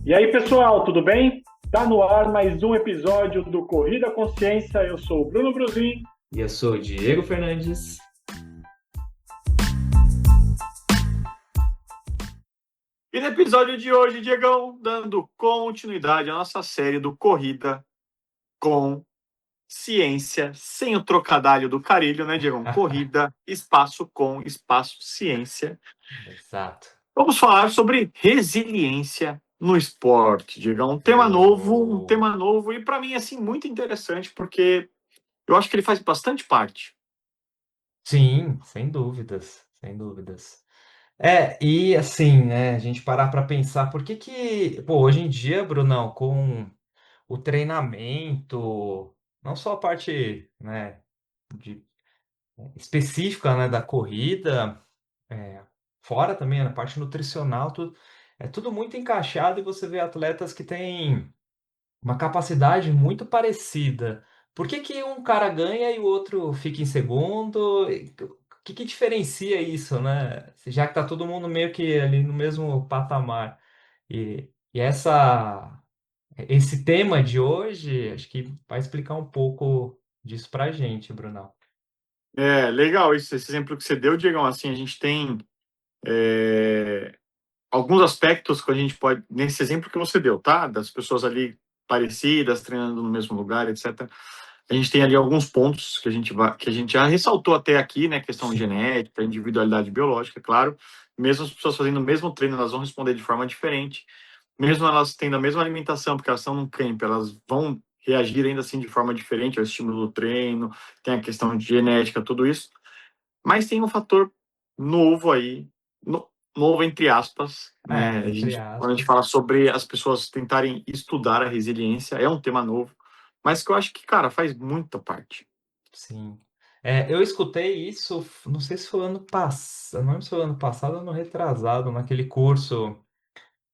E aí, pessoal, tudo bem? Tá no ar mais um episódio do Corrida Consciência. Eu sou o Bruno Bruzin. E eu sou o Diego Fernandes. E no episódio de hoje, Diegão, dando continuidade à nossa série do Corrida com Ciência, sem o trocadilho do carilho, né, Diegão? Corrida, espaço com, espaço, ciência. Exato. Vamos falar sobre resiliência no esporte, Diegão. Um Oh, tema novo e para mim, assim, muito interessante, porque eu acho que ele faz bastante parte. sim, sem dúvidas, sem dúvidas. E assim, né, a gente parar para pensar, pô, hoje em dia, Brunão, com o treinamento, não só a parte, né, de, específica, né, da corrida, é, fora também, na parte nutricional, é tudo muito encaixado e você vê atletas que têm uma capacidade muito parecida. Por que que um cara ganha e o outro fica em segundo? O que que diferencia isso, né? Já que tá todo mundo meio que ali no mesmo patamar. E esse tema de hoje, acho que vai explicar um pouco disso pra gente, Brunão. É, legal isso, esse exemplo que você deu, Diegão. Assim, a gente tem alguns aspectos que a gente pode, nesse exemplo que você deu, tá? Das pessoas ali parecidas, treinando no mesmo lugar, etc. A gente tem ali alguns pontos que a gente já ressaltou até aqui, né? Questão Sim, genética, individualidade biológica, claro. Mesmo as pessoas fazendo o mesmo treino, elas vão responder de forma diferente. Mesmo elas tendo a mesma alimentação, porque elas estão num camp, elas vão reagir ainda assim de forma diferente ao estímulo do treino, tem a questão de genética, tudo isso. Mas tem um fator novo aí, novo entre aspas, né? entre Quando a gente aspas, fala sobre as pessoas tentarem estudar a resiliência, é um tema novo, mas que eu acho que, cara, faz muita parte. sim. Eu escutei isso, não sei se foi ano passado, não lembro se foi ano passado ou ano retrasado, naquele curso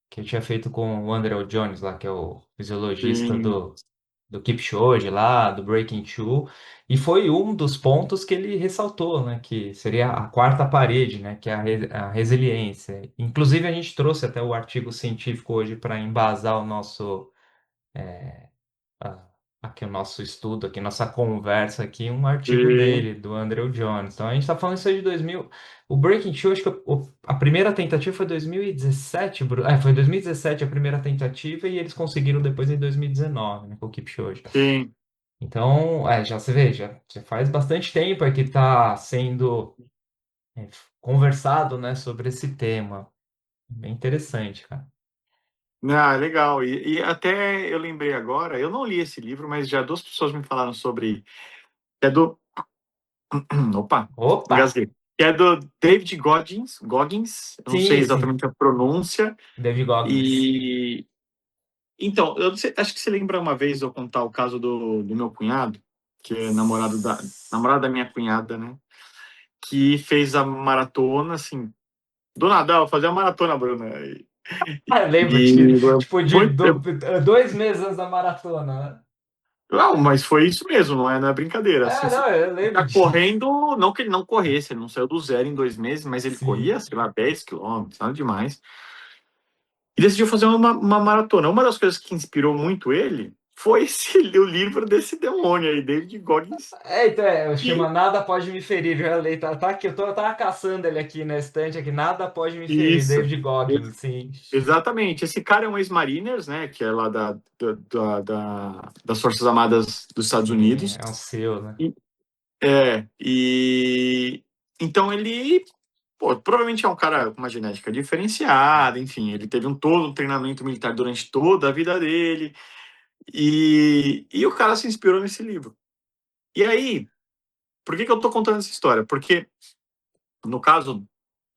que eu tinha feito com o André Jones lá, que é o fisiologista Sim, do Kipchoge lá, do Breaking Two, e foi um dos pontos que ele ressaltou, né, que seria a quarta parede, né, que é a resiliência. Inclusive a gente trouxe até o artigo científico hoje para embasar o nosso a- aqui o nosso estudo, aqui nossa conversa aqui, um artigo sim, dele, do Andrew Jones. Então a gente está falando isso aí de 2000. O Breaking Two, acho que a primeira tentativa foi 2017, foi 2017 a primeira tentativa e eles conseguiram depois em 2019, né, com o Kipchoge. sim. Então, já você vê, já faz bastante tempo é que está sendo é, conversado, né, sobre esse tema. Bem interessante, cara. Ah, legal. E até eu lembrei agora, eu não li esse livro, mas já duas pessoas me falaram sobre. É do. Opa, Opa! engasguei. É do David Goggins, eu não sei Sim, sim. exatamente a pronúncia. David Goggins. E então, eu não sei, acho que você lembra uma vez eu contar o caso do meu cunhado, que é namorado da minha cunhada, né? Que fez a maratona, assim, do nada, eu vou fazer a maratona, Bruna. Ah, eu lembro E que, tipo, muito, 2 meses antes da maratona, né? não, mas foi isso mesmo, não é brincadeira. Assim, Não, eu lembro tá disso. correndo, não que ele não corresse, ele não saiu do zero em 2 meses, mas ele Sim. corria, sei lá, 10 quilômetros, nada demais. E decidiu fazer uma maratona. Uma das coisas que inspirou muito ele foi o livro desse demônio aí, David Goggins. Então, chama E, Nada Pode Me Ferir. Já leio, tá aqui, eu tava caçando ele aqui na estante, aqui, Nada Pode Me Ferir, isso, David Goggins, sim. exatamente. Esse cara é um ex-mariners, né, que é lá das Forças Armadas dos Estados Sim, Unidos. é um seu, né? E então ele, pô, provavelmente é um cara com uma genética diferenciada, enfim, ele teve todo um treinamento militar durante toda a vida dele, e o cara se inspirou nesse livro. E aí, por que eu tô contando essa história? Porque no caso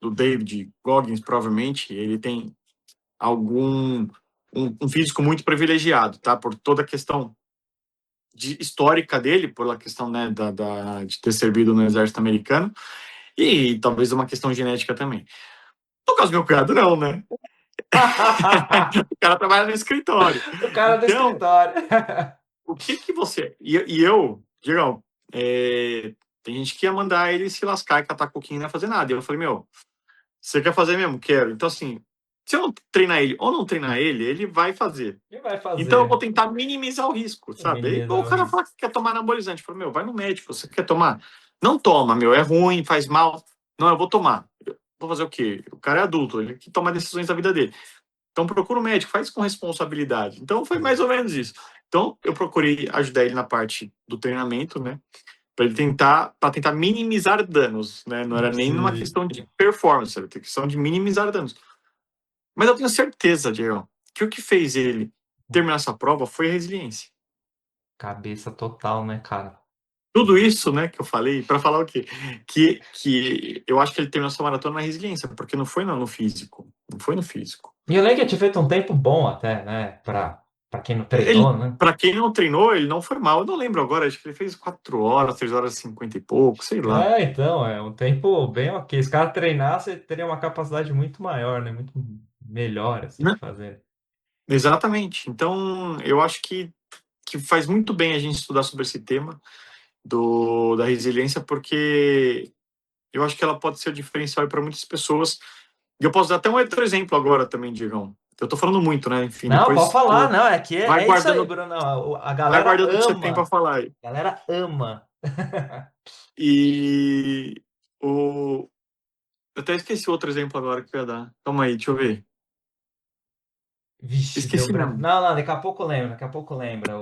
do David Goggins, provavelmente, ele tem algum um físico muito privilegiado, tá? Por toda a questão histórica dele, pela questão, né, de ter servido no exército americano, e talvez uma questão genética também. No caso do meu cunhado, não, né? O cara trabalha no escritório. O cara do Então, escritório. o que que você. E eu, Digão, tem gente que ia mandar ele se lascar e catar coquinho e não ia fazer nada. E eu falei, meu, você quer fazer mesmo? Quero. Então, assim, Se eu não treinar ele ou não treinar ele, ele vai fazer. E vai Então eu vou fazer. tentar minimizar o risco, sabe? Aí Minimizar o o cara risco. fala que quer tomar anabolizante. Fala, meu, vai no médico, você quer tomar? Não toma, meu, é ruim, faz mal. Não, eu vou tomar. Vou fazer o quê? O cara é adulto, ele tem que tomar decisões da vida dele. Então procura um médico, faz com responsabilidade. Então foi mais ou menos isso. Então eu procurei ajudar ele na parte do treinamento, né? Para tentar minimizar danos, né? Não era nem numa Sim. questão de performance, era questão de minimizar danos. Mas eu tenho certeza, Diego, que o que fez ele terminar essa prova foi a resiliência. Cabeça total, né, cara? Tudo isso, né, que eu falei, para falar o quê? Que eu acho que ele terminou essa maratona na resiliência, porque não foi no físico. Não foi no físico. E eu lembro que eu tinha feito um tempo bom até, né? Pra quem não Ele, treinou, né? para quem não treinou, ele não foi mal. Eu não lembro agora, acho que ele fez 4 horas, 3 horas e 50 e pouco, sei lá. É, então, é um tempo bem ok. Se o cara treinasse, ele teria uma capacidade muito maior, né? Muito melhor, assim, Né? de fazer. Exatamente. Então, eu acho que faz muito bem a gente estudar sobre esse tema da resiliência, porque eu acho que ela pode ser o diferencial para muitas pessoas. E eu posso dar até um outro exemplo agora também, Digão. Eu tô falando muito, né? Enfim, Não, pode depois falar, tu não, é que vai é isso aí, guardando, Bruno. A vai galera guardando o que você tem para ama. falar aí. A galera ama. E o eu até esqueci outro exemplo agora que eu ia dar. Calma aí, deixa eu ver. Vixe, deu Esqueci branco. mesmo. Não, não, daqui a pouco lembra, daqui a pouco lembra.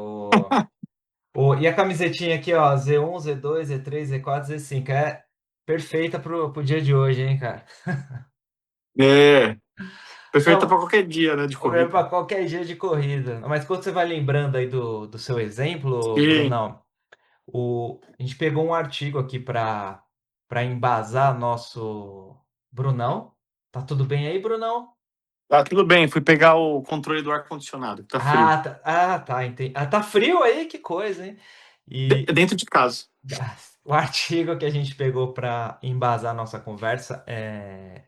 E a camisetinha aqui, ó, Z1, Z2, Z3, Z4, Z5. É perfeita pro dia de hoje, hein, cara? É, perfeita para Não, qualquer dia, né, de para corrida. qualquer dia de corrida. Mas quando você vai lembrando aí do seu exemplo, Sim, Brunão, a gente pegou um artigo aqui para embasar nosso. Brunão, tá tudo bem aí, Brunão? tá tudo bem. Fui pegar o controle do ar-condicionado, que tá frio. Tá, entendi. Ah, tá frio aí, que coisa, hein? E Dentro de casa. o artigo que a gente pegou para embasar nossa conversa é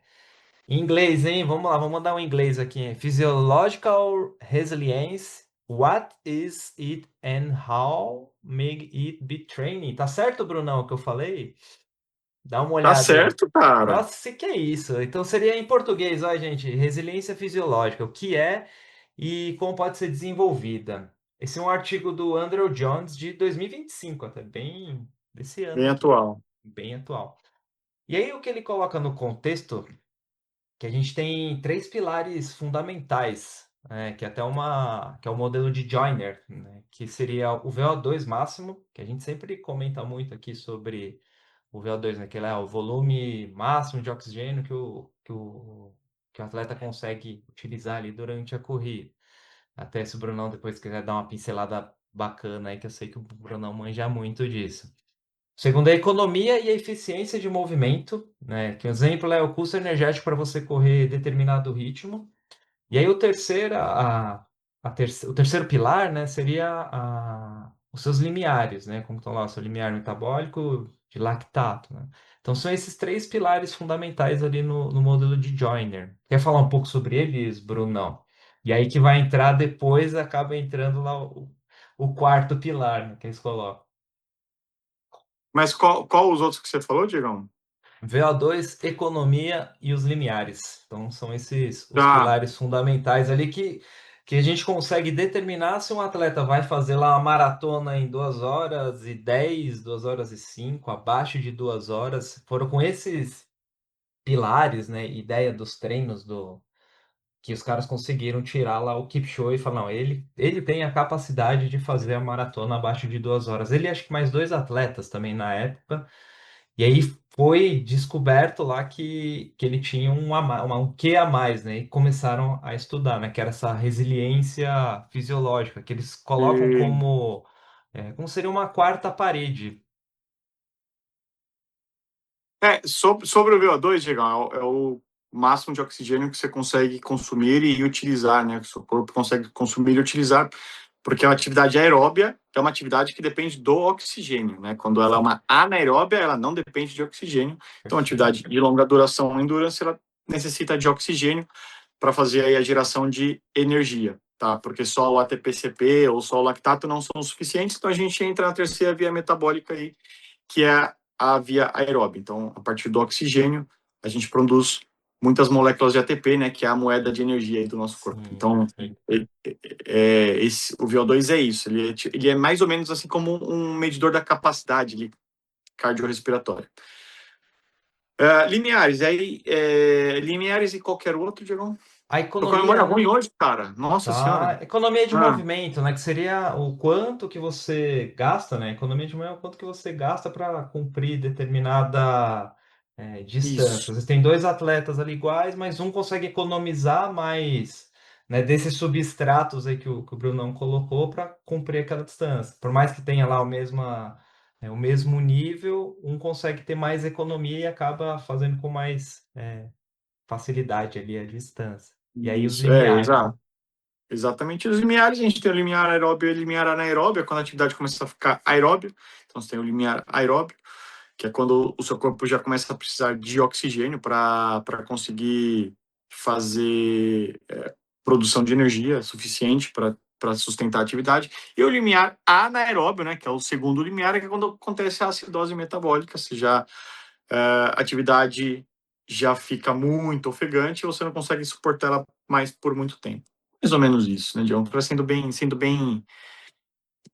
em inglês, hein? Vamos lá, vamos mandar um inglês aqui. Hein? Physiological Resilience. What is it and how may it be training? Tá certo, Brunão, o que eu falei? Dá uma Tá olhada aí. certo, cara. Nossa, que é isso? Então seria em português, ó, gente, resiliência fisiológica, o que é e como pode ser desenvolvida. Esse é um artigo do Andrew Jones de 2025, até bem desse ano Bem aqui, atual. bem atual. E aí o que ele coloca no contexto que a gente tem três pilares fundamentais, né, que é até que é o modelo de Joyner, né, que seria o VO2 máximo, que a gente sempre comenta muito aqui sobre o VO2, né, que é o volume máximo de oxigênio que o atleta consegue utilizar ali durante a corrida. Até se o Brunão depois quiser dar uma pincelada bacana aí, que eu sei que o Brunão manja muito disso. Segundo a economia e a eficiência de movimento, né? Que o exemplo é o custo energético para você correr determinado ritmo. E aí o terceiro pilar, né, seria os seus limiares, né? Como estão lá, o seu limiar metabólico de lactato, né? Então são esses três pilares fundamentais ali no modelo de Joyner. Quer falar um pouco sobre eles, Brunão? E aí que vai entrar depois, acaba entrando lá o quarto pilar, né, que eles colocam. Mas qual os outros que você falou, Digão? VO2, economia e os limiares. Então, são esses os Tá. pilares fundamentais ali que a gente consegue determinar se um atleta vai fazer lá uma maratona em 2 horas e 10, 2 horas e 5, abaixo de 2 horas. Foram com esses pilares, né? Ideia dos treinos que os caras conseguiram tirar lá o Kipchoge e falar, não, ele tem a capacidade de fazer a maratona abaixo de 2 horas. Ele acho que mais dois atletas também na época. E aí foi descoberto lá que ele tinha um quê a mais, né? E começaram a estudar, né? Que era essa resiliência fisiológica, que eles colocam E, como seria uma quarta parede. sobre o VO2, Digão, é o máximo de oxigênio que você consegue consumir e utilizar, né? Que o seu corpo consegue consumir e utilizar, porque é uma atividade aeróbia, que é uma atividade que depende do oxigênio, né? Quando ela é uma anaeróbia, ela não depende de oxigênio. Então, a Perfeito. atividade de longa duração, endurance, ela necessita de oxigênio para fazer aí a geração de energia, tá? Porque só o ATP-CP ou só o lactato não são suficientes, então a gente entra na terceira via metabólica aí, que é a via aeróbia. Então, a partir do oxigênio, a gente produz muitas moléculas de ATP, né, que é a moeda de energia aí do nosso corpo. Sim, Então, perfeito. o VO2 é isso, ele é mais ou menos assim como um medidor da capacidade ali, cardiorrespiratória. Lineares, lineares e qualquer outro, Diego? A Tô com a memória economia, ruim né? hoje, cara. Nossa Tá. senhora. Economia de Ah, movimento, né? Que seria o quanto que você gasta, né? Economia de movimento é o quanto que você gasta para cumprir determinada distância. isso. Você tem dois atletas ali iguais, mas um consegue economizar mais, né, desses substratos aí que o Brunão colocou para cumprir aquela distância. Por mais que tenha lá o mesmo nível, um consegue ter mais economia e acaba fazendo com mais facilidade ali a distância. E aí os Isso, limiares, né? exato. Exatamente. Os limiares, a gente tem o limiar aeróbio e o limiar anaeróbio, é quando a atividade começa a ficar aeróbio. Então, você tem o limiar aeróbio, que é quando o seu corpo já começa a precisar de oxigênio para conseguir fazer produção de energia suficiente para sustentar a atividade. E o limiar anaeróbio, né, que é o segundo limiar, que é quando acontece a acidose metabólica, se já a atividade já fica muito ofegante e você não consegue suportar ela mais por muito tempo. Mais ou menos isso, né, Dion?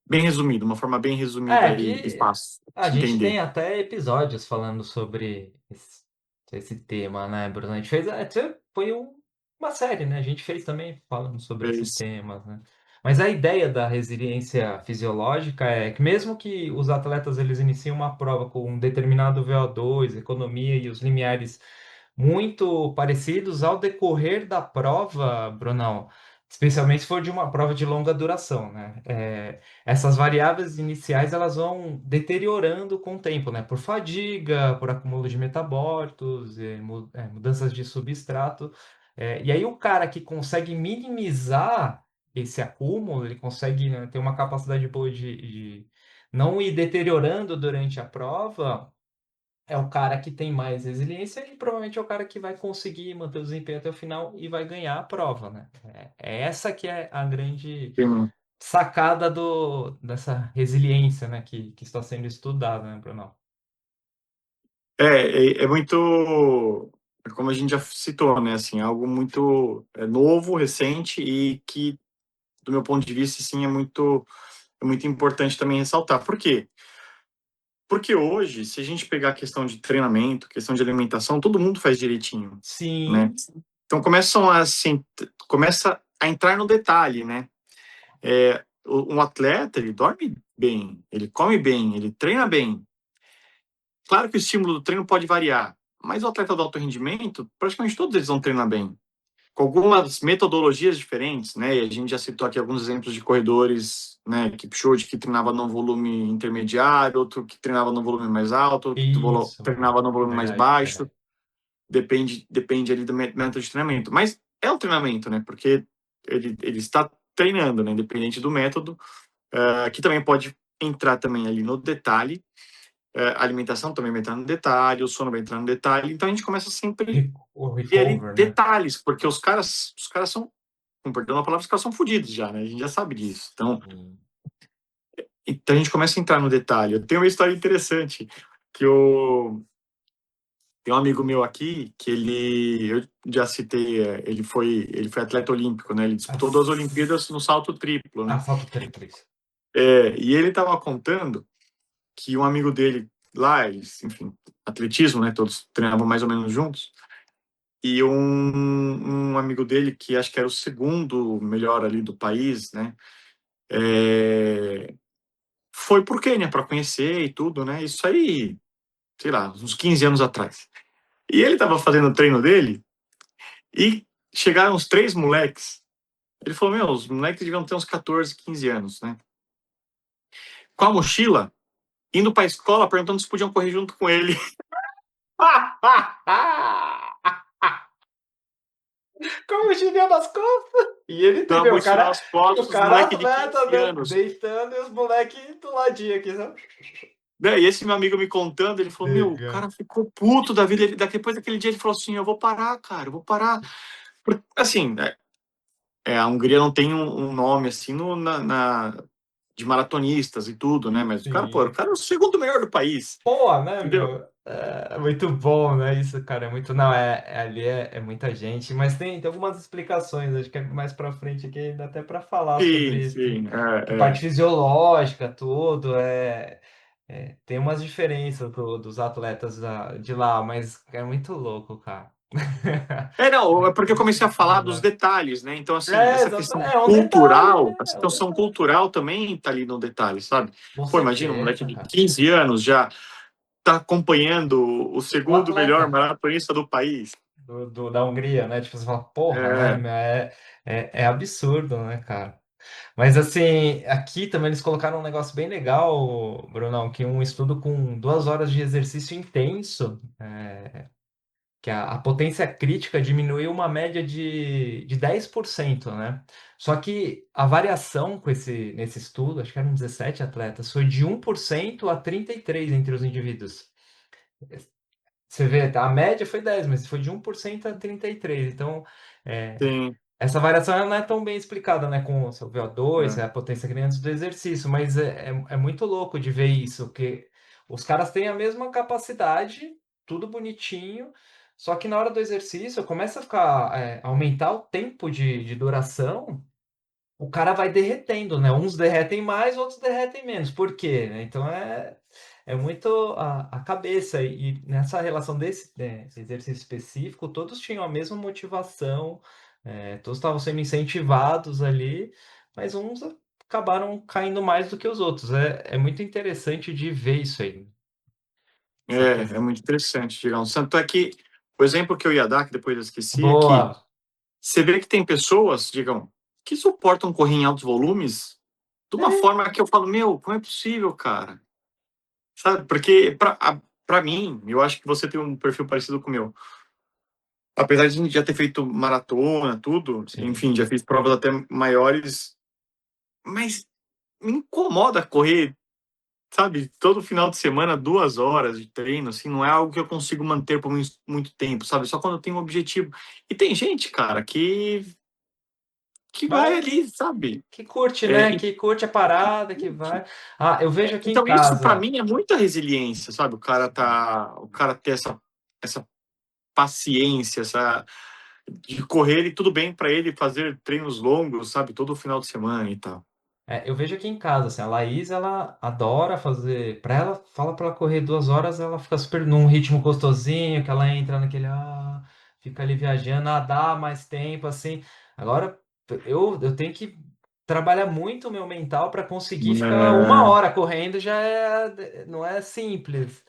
Bem resumido, uma forma bem resumida e Que fácil a de gente entender. tem até episódios falando sobre esse tema, né, Bruno? A gente fez, foi uma série, né? A gente fez também falando sobre esses Fez. temas, né? Mas a ideia da resiliência fisiológica é que mesmo que os atletas eles iniciem uma prova com um determinado VO2, economia e os limiares muito parecidos ao decorrer da prova, Brunão, especialmente se for de uma prova de longa duração, né? Essas variáveis iniciais elas vão deteriorando com o tempo, né? Por fadiga, por acúmulo de metabólitos, mudanças de substrato. E aí o cara que consegue minimizar esse acúmulo, ele consegue, né, ter uma capacidade boa de não ir deteriorando durante a prova, é o cara que tem mais resiliência e provavelmente é o cara que vai conseguir manter o desempenho até o final e vai ganhar a prova, né? É essa que é a grande Sim. sacada dessa resiliência, né, que está sendo estudada, né, Bruno? É muito, como a gente já citou, né, assim, algo muito novo, recente e que, do meu ponto de vista, assim, é muito importante também ressaltar. Por quê? Porque hoje, se a gente pegar a questão de treinamento, questão de alimentação, todo mundo faz direitinho, né? Sim, Então começa a entrar no detalhe, né? Um atleta, ele dorme bem, ele come bem, ele treina bem. Claro que o estímulo do treino pode variar, mas o atleta de alto rendimento, praticamente todos eles vão treinar bem, com algumas metodologias diferentes, né? E a gente já citou aqui alguns exemplos de corredores, né? Kipchoge que treinava num volume intermediário, outro que treinava num volume mais alto, outro que isso, treinava num volume mais verdade, baixo. verdade. Depende ali do método de treinamento. Mas é um treinamento, né? Porque ele está treinando, né? Independente do método, que também pode entrar também ali no detalhe. A alimentação também vai entrar no detalhe, o sono vai entrar no detalhe. Então a gente começa sempre O a ver ali recover, né? detalhes, porque os caras são, com perdão da palavra, os caras são fodidos já, né? A gente já sabe disso. Sim. Então a gente começa a entrar no detalhe. Eu tenho uma história interessante que tem um amigo meu aqui que eu já citei, ele foi atleta olímpico, né? Ele disputou duas As- Olimpíadas no salto triplo, né? Assalto tríplice. E ele estava contando que um amigo dele lá, eles, enfim, atletismo, né? Todos treinavam mais ou menos juntos. E um amigo dele, que acho que era o segundo melhor ali do país, né? Foi pro Quênia para conhecer e tudo, né? Isso aí, sei lá, uns 15 anos atrás. E ele estava fazendo o treino dele e chegaram uns três moleques. Ele falou: Meu, os moleques deviam ter uns 14, 15 anos, né? Com a mochila, indo pra escola, perguntando se podiam correr junto com ele. Como chinelo nas costas. E ele Com tem, a meu, mochila nas o costas, os cara moleques de atleta, 15 né? anos. Deitando e os moleques do ladinho aqui, sabe? Daí esse meu amigo me contando, ele falou: Meu, o Legal. cara ficou puto da vida. Depois daquele dia, ele falou assim: Eu vou parar, cara, eu vou parar. Assim, a Hungria não tem um nome assim de maratonistas e tudo, né? Mas o cara, pô, o Sim. cara é o segundo melhor do país, Pô, né, entendeu? meu? É muito bom, né? Isso, cara, é muito. Não, ali é muita gente, mas tem algumas explicações, acho que é mais pra frente aqui, dá até pra falar Sim, sobre isso. sim, Que parte é. fisiológica, tudo, tem umas diferenças dos atletas de lá, mas é muito louco, cara. Não, é porque eu comecei a falar dos Legal. detalhes, né? Então, assim, essa Exato, questão é um detalhe, cultural, né? a É um situação detalhe. cultural também tá ali no detalhe, sabe? Com Pô, imagina um moleque certeza, de cara. 15 anos já tá acompanhando o O segundo melhor atleta maratonista do país. da Hungria, né? Tipo, você fala, porra, É, né? É absurdo, né, cara? Mas assim, aqui também eles colocaram um negócio bem legal, Brunão, que um estudo com 2 horas de exercício intenso, que a potência crítica diminuiu uma média de 10%, né? Só que a variação nesse estudo, acho que eram 17 atletas, foi de 1% a 33% entre os indivíduos. Você vê, a média foi 10, mas foi de 1% a 33%. Então, é, sim, essa variação ela não é tão bem explicada, né? Com o seu VO2, é, a potência grande do exercício, mas é muito louco de ver isso, porque os caras têm a mesma capacidade, tudo bonitinho, só que na hora do exercício começa a aumentar o tempo de duração, o cara vai derretendo, né? Uns derretem mais, outros derretem menos. Por quê, né? Então é muito a cabeça. E nessa relação desse exercício específico, todos tinham a mesma motivação, todos estavam sendo incentivados ali, mas uns acabaram caindo mais do que os outros. É muito interessante de ver isso aí. Essa é questão. muito interessante, Digão. Tanto é que o exemplo que eu ia dar, que depois eu esqueci, é que Boa! você vê que tem pessoas, Digão, que suportam correr em altos volumes de uma É, forma que eu falo, meu, como é possível, cara? Sabe? Porque, pra mim, eu acho que você tem um perfil parecido com o meu. Apesar de já ter feito maratona, tudo, sim. enfim, já fiz provas até maiores, mas me incomoda correr, sabe, todo final de semana, 2 horas de treino, assim, não é algo que eu consigo manter por muito tempo, sabe? Só quando eu tenho um objetivo. E tem gente, cara, que vai Vai, ali, sabe? que curte, É, né? Que curte a parada, que vai. Ah, eu vejo aqui em então, isso para casa. mim é muita resiliência, sabe? O cara ter essa paciência, essa de correr e tudo bem para ele fazer treinos longos, sabe? Todo final de semana e tal. Eu vejo aqui em casa, assim, a Laís, ela adora fazer. Pra ela, fala pra ela correr 2 horas, ela fica super num ritmo gostosinho, que ela entra fica ali viajando, dá mais tempo, assim. Agora, eu tenho que trabalhar muito o meu mental para conseguir ficar uma É, hora correndo, não é simples.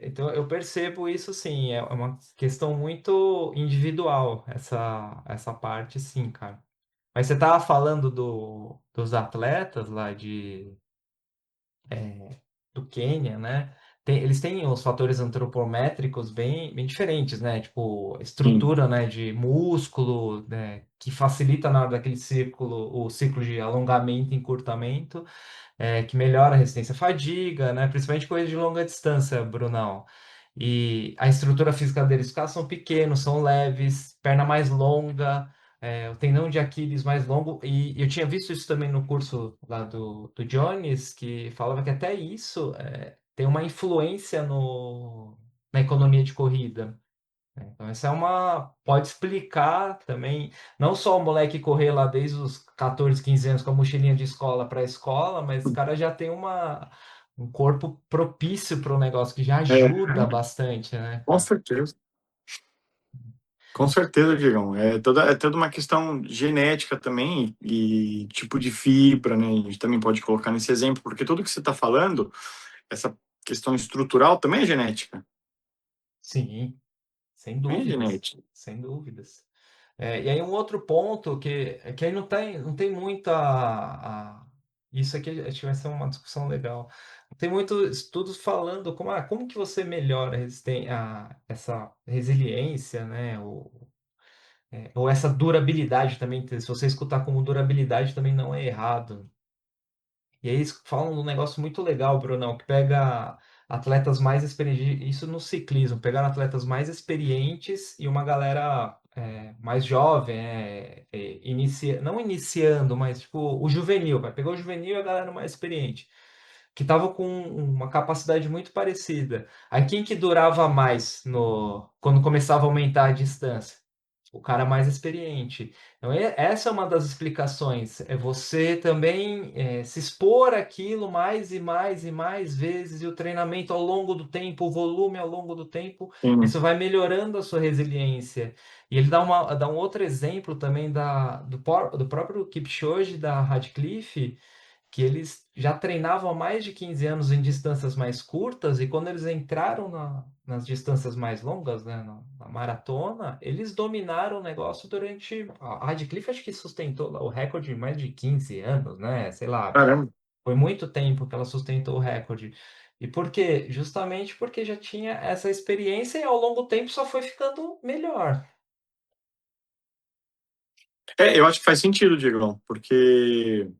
Então, eu percebo isso, sim, é uma questão muito individual, essa parte, sim, cara. Mas você estava falando dos atletas lá do Quênia, né? Eles têm os fatores antropométricos bem diferentes, né? Tipo, sim. estrutura, né, de músculo, né, que facilita na hora daquele o ciclo de alongamento e encurtamento, que melhora a resistência à fadiga, né? Principalmente coisa de longa distância, Brunão. E a estrutura física deles, os caras são pequenos, são leves, perna mais longa, o tendão de Aquiles mais longo. E eu tinha visto isso também no curso lá do Jones, que falava que até isso tem uma influência na economia de corrida. Então, pode explicar também, não só o moleque correr lá desde os 14, 15 anos com a mochilinha de escola para a escola, mas o cara já tem um corpo propício para o negócio, que já É, ajuda bastante, né, com cara? certeza. Com certeza, Diegão. É toda uma questão genética também e tipo de fibra, né? A gente também pode colocar nesse exemplo, porque tudo que você está falando, essa questão estrutural também é genética. Sim, sem Também é dúvidas, genética. sem dúvidas. E aí um outro ponto que aí não tem muita isso aqui acho que vai ser uma discussão legal. Tem muitos estudos falando como que você melhora essa resiliência, né? Ou essa durabilidade também. Se você escutar como durabilidade também não é errado. E aí eles falam um negócio muito legal, Brunão, que pega atletas mais experientes, isso no ciclismo, pegaram atletas mais experientes e uma galera mais jovem, não iniciando, mas tipo o juvenil, vai pegar o juvenil e a galera mais experiente. que estavam com uma capacidade muito parecida. Aí quem que durava mais quando começava a aumentar a distância? O cara mais experiente. Então, essa é uma das explicações. É você também se expor aquilo mais e mais e mais vezes, e o treinamento ao longo do tempo, o volume ao longo do tempo, Sim. isso vai melhorando a sua resiliência. E ele dá um outro exemplo também do próprio Kipchoge, da Radcliffe, que eles já treinavam há mais de 15 anos em distâncias mais curtas, e quando eles entraram nas distâncias mais longas, né, na maratona, eles dominaram o negócio durante... A Radcliffe acho que sustentou o recorde mais de 15 anos, né? Sei lá, Caramba. foi muito tempo que ela sustentou o recorde. E por quê? Justamente porque já tinha essa experiência e ao longo do tempo só foi ficando melhor. Eu acho que faz sentido, Diegão, porque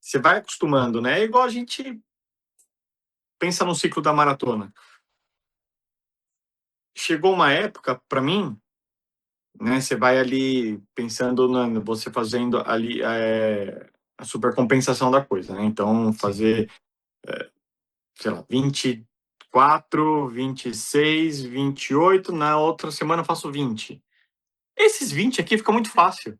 você vai acostumando, né? É igual a gente pensa no ciclo da maratona. Chegou uma época, para mim, né? Você vai ali pensando você fazendo ali a supercompensação da coisa, né? Então, Sim. fazer, sei lá, 24, 26, 28, na outra semana eu faço 20. Esses 20 aqui fica muito fácil.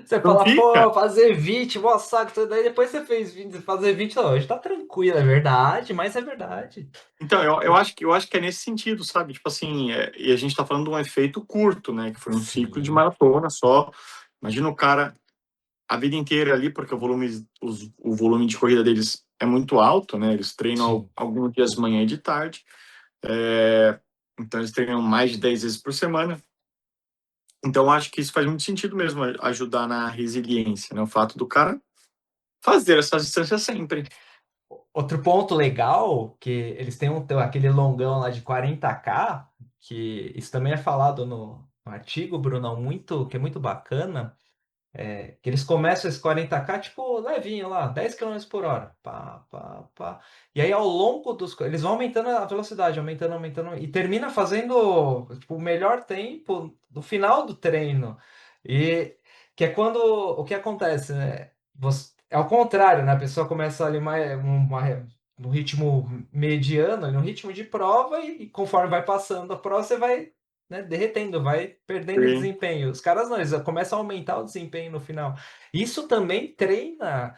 Você Não fala, pô, fica? fazer 20, mó saco, tudo aí depois você fez 20, fazer 20, não, hoje tá tranquilo, é verdade, mas é verdade. Então, eu acho que é nesse sentido, sabe? Tipo assim, e a gente tá falando de um efeito curto, né? Que foi um ciclo de Sim, maratona só. Imagina o cara a vida inteira ali, porque o volume de corrida deles é muito alto, né? Eles treinam sim. alguns dias de manhã e de tarde. É, então, eles treinam mais de 10 vezes por semana. Então, acho que isso faz muito sentido mesmo, ajudar na resiliência, né? O fato do cara fazer essas distâncias sempre. Outro ponto legal, que eles têm aquele longão lá de 40K, que isso também é falado no artigo, Brunão, que é muito bacana. Que eles começam esse 40K, tipo, levinho lá, 10 km por hora. Pá, pá, pá. E aí, ao longo eles vão aumentando a velocidade, aumentando, aumentando, e termina fazendo, tipo, o melhor tempo no final do treino. E que é quando, o que acontece, né? É ao contrário, né? A pessoa começa ali no ritmo mediano, no ritmo de prova, e conforme vai passando a prova, você vai, né, derretendo, vai perdendo Sim. desempenho. Os caras não, eles começam a aumentar o desempenho no final. Isso também treina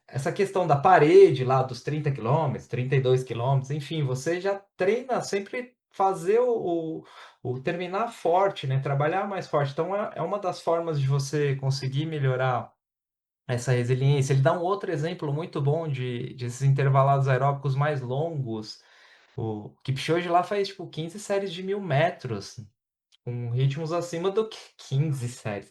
essa questão da parede lá dos 30 quilômetros, 32 quilômetros, enfim, você já treina sempre fazer o terminar forte, né? Trabalhar mais forte. Então é uma das formas de você conseguir melhorar essa resiliência. Ele dá um outro exemplo muito bom de esses intervalados aeróbicos mais longos. O Kipchoge lá faz tipo 15 séries de 1.000 metros, com ritmos acima do que 15 séries.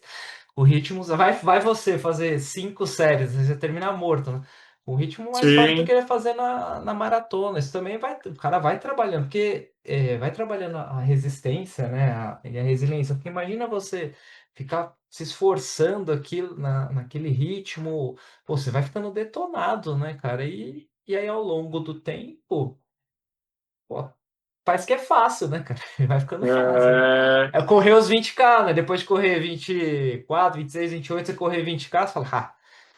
O ritmo. Vai você fazer 5 séries, você termina morto, né? O ritmo mais forte do que Sim. ele ia fazer na maratona. Isso também vai. O cara vai trabalhando, porque vai trabalhando a resistência, né? E a resiliência. Porque imagina você ficar se esforçando naquele ritmo. Pô, você vai ficando detonado, né, cara? E aí, ao longo do tempo. Pô, parece que é fácil, né, cara? Vai ficando fácil. É, É correr os 20K, né? Depois de correr 24, 26, 28, você correr 20K, você fala, ah,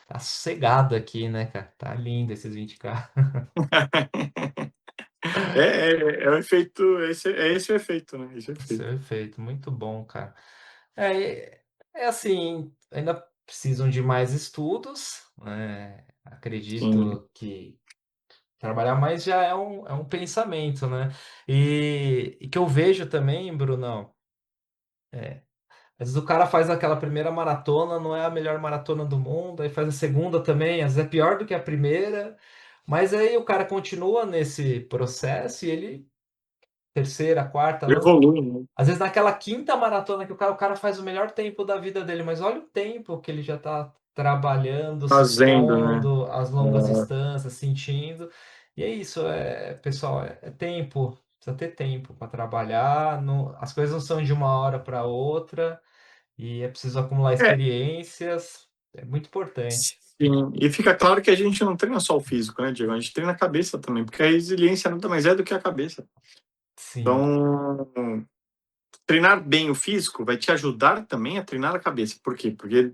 tá sossegado aqui, né, cara? Tá lindo esses 20K. é o efeito, esse o efeito, né? Esse é o Esse é efeito. o efeito, muito bom, cara. É assim, ainda precisam de mais estudos, né? Sim. Acredito que trabalhar mais já é um pensamento, né? E que eu vejo também, Brunão, às vezes o cara faz aquela primeira maratona, não é a melhor maratona do mundo, aí faz a segunda também, às vezes é pior do que a primeira, mas aí o cara continua nesse processo e ele, terceira, quarta, Evolui, né? às vezes naquela quinta maratona que o cara faz o melhor tempo da vida dele, mas olha o tempo que ele já está trabalhando, se Fazendo, né? expondo às longas É, distâncias, sentindo. E é isso, pessoal, é tempo, precisa ter tempo para trabalhar, as coisas não são de uma hora para outra. E é preciso acumular é, experiências, é muito importante. sim. E fica claro que a gente não treina só o físico, né, Diego? A gente treina a cabeça também, porque a resiliência nada mais é do que a cabeça. Sim, Então, treinar bem o físico vai te ajudar também a treinar a cabeça. Por quê? Porque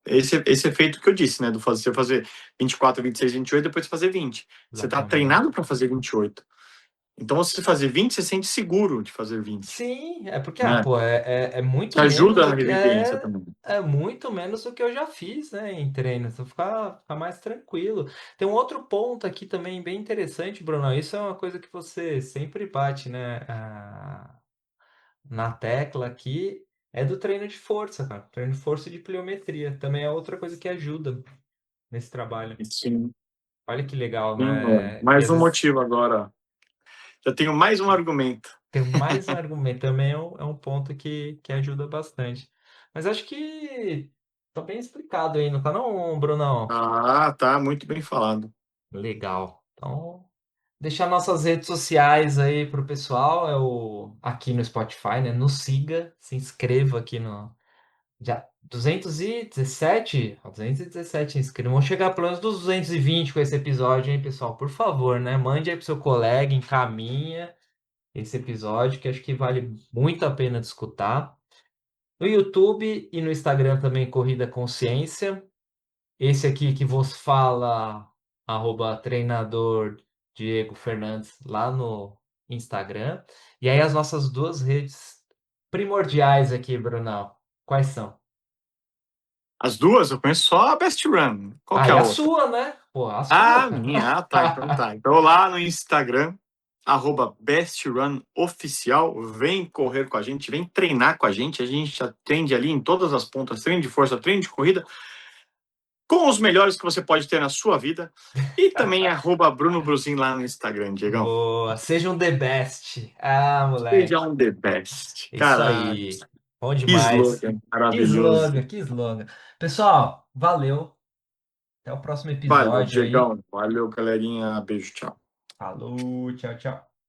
esse efeito que eu disse, né? Você fazer 24, 26, 28, depois fazer 20. Você tá treinado Exatamente. para fazer 28. Então, você fazer 20, você sente seguro de fazer 20, Sim, é porque, né? pô, é muito Te menos ajuda do na que resiliência também. é muito menos do que eu já fiz, né, em treino. Então ficar mais tranquilo. Tem um outro ponto aqui também bem interessante, Bruno. Isso é uma coisa que você sempre bate, né, na tecla aqui, é do treino de força, cara. Treino de força e de pliometria. Também é outra coisa que ajuda nesse trabalho. Sim, Olha que legal, sim, né? E mais às um vezes motivo agora. Já tenho mais um argumento. tem mais um argumento, também é um ponto que ajuda bastante. Mas acho que tá bem explicado aí, não tá não, Brunão? Ah, tá muito bem falado. Legal. Então, deixar nossas redes sociais aí pro pessoal, aqui no Spotify, né? Nos siga, se inscreva aqui no já 217, ó, 217 inscritos. Vamos chegar pelo menos dos 220 com esse episódio, hein, pessoal? Por favor, né? Mande aí pro seu colega, encaminha esse episódio, que acho que vale muito a pena de escutar. No YouTube e no Instagram também, Corrida Consciência. Esse aqui que vos fala, @treinador Diego Fernandes, lá no Instagram. E aí as nossas duas redes primordiais aqui, Brunão. Quais são? As duas, eu conheço só a Best Run. Qual que Ah, é e a a outra? sua, né? Pô, a sua, Ah, cara. minha. Ah, tá. Então tá. Então lá no Instagram, @BestRunOficial. Vem correr com a gente, vem treinar com a gente. A gente atende ali em todas as pontas, treino de força, treino de corrida, com os melhores que você pode ter na sua vida. E também @Bruno Brusin lá no Instagram, Diegão. Boa, sejam the best. Ah, Seja moleque. um the best. Isso Caraca, aí. Bom que demais. slogan Que maravilhoso. slogan, que slogan. Pessoal, valeu. Até o próximo Valeu, episódio aí. Diegão. Valeu, galerinha. Beijo, tchau. Falou, tchau, tchau.